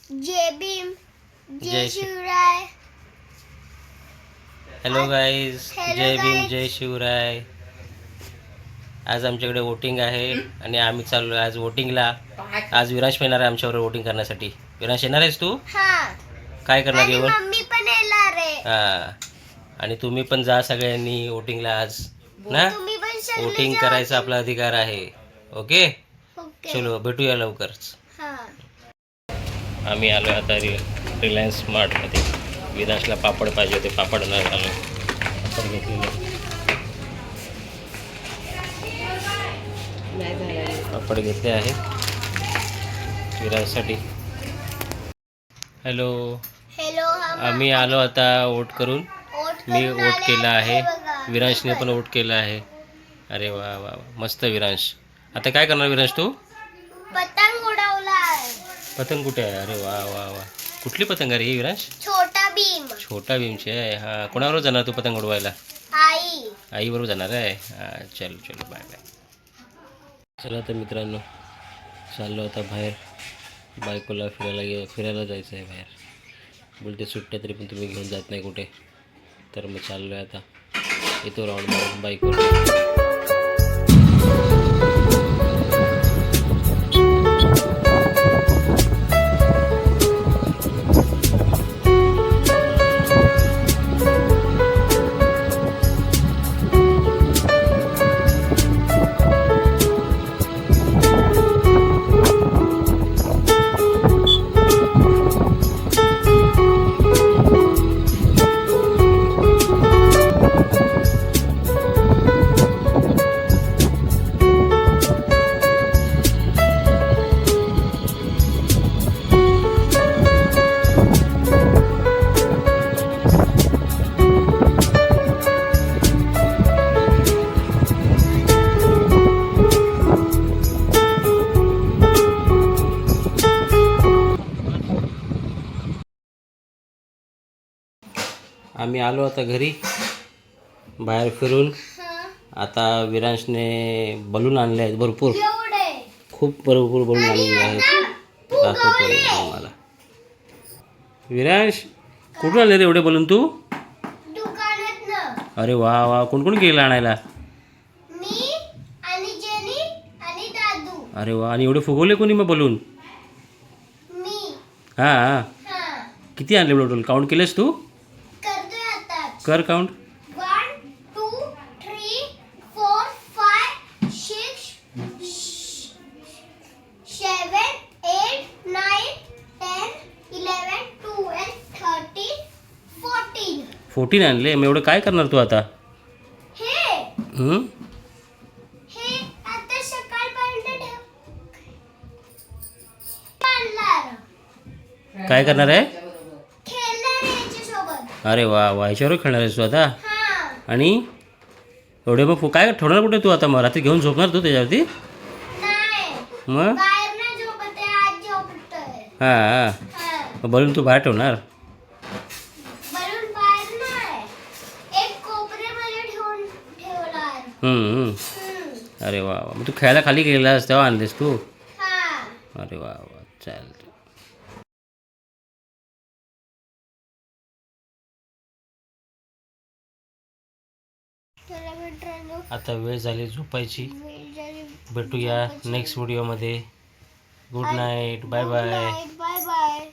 जय भीम, जय जय Shri- Shivray. Hello guys, Hello जय भीम guys. जय शिवराय. आज आमच्याकडे वोटिंग आहे आणि आम्ही चाललो आहे आज वोटिंगला. आज विराज येणार आहे आमच्यावर वोटिंग करण्यासाठी. विराज येणार आहेस तू? हा, काय करणार आणि येऊन? मम्मी पण येणार आहे. हां, आणि तुम्ही पण जा सगळ्यांनी वोटिंगला आज ना. तुम्ही पण सगळे वोटिंग जा. करायचा आपला अधिकार आहे. Okay, okay. चलो भेटूया लवकरच. हा. आम्ही आलो आता रिलायन्स स्मार्टमध्ये. विराजला पापड पाहिजे होते, पापड नाही आलो. पापड घेतलेले, पापड घेतले आहे विराजसाठी. Hello, hello. आम्ही आलो आता वोट करून. मी वोट केला आहे, विरांशने पण वोट केलं आहे. अरे वा वा वा, मस्त विरांश. आता काय करणार विरांश तू? पतंग उडवलाय. पतंग कुठे आहे? अरे वा वा वा, कुठली पतंग आहे रे ही विरांश? छोटा भीम. छोटा भीमची आहे. हां, कोणाबरोबर जाणार तू पतंग उडवायला? आई. आईबरोबर जाणार आहे. हां, चलो चलो, बाय बाय. चला तर मित्रांनो, चाललो आता बाहेर. बायकोला फिरायला जायचं आहे बाहेर. बोलते सुट्ट्या तरी पण तुम्ही घेऊन जात नाही कुठे. तर मग चाललो आहे आता. येतो राऊंड मारून बाईकवर. आम्ही आलो आता घरी बाहेर फिरून. आता विरांशने बलून आणले आहेत भरपूर, एवढे. खूप भरपूर बलून आणलेले आहेत. दाखवतो मला. विरांश, कुठून आणले रे एवढे बलून तू? दुकानात. अरे वा वा, कोण कोण गेलं आणायला? मी आणि जेनी आणि दादू. अरे वा, आणि एवढे फुगवले कोणी मग बलून? मी. हां हां, हा. किती आणले टोटल? काउंट केलेस तू? करतोय आता. कर काउंट. 1 2 3 4 5 6 7 8 9 10 11 12 13 14. 14 आणले. मग एवढं काय करणार तू आता? हे हं? हे आता सकाळपर्यंत आणणार. काय करणार आहे? खेळणार याच्यासोबत. अरे वा वा, याच्यावर खेळणार आहेस तू आता? हा. आणि एवढे मग काय ठेवणार कुठे तू आता? मग रात्री घेऊन झोपणार तू त्याच्यावरती? नाही, मग बाहेर नाही झोपत आहे, आज झोपतोय. हां हां, हा. मग बलून तू बाहेर ठेवणार? बलून बाहेर नाही, एक कोपऱ्यामध्ये ठेवणार. हं. अरे वा वा, मग तू खेळायला खाली गेलास तेव्हा आणलेस तू? हा. अरे वा वा, चालतं. चला मित्रांनो, आता वेळ झाली झोपायची. वेळ झाली. भेटूया नेक्स्ट व्हिडिओमध्ये. Good night, bye bye. Bye bye.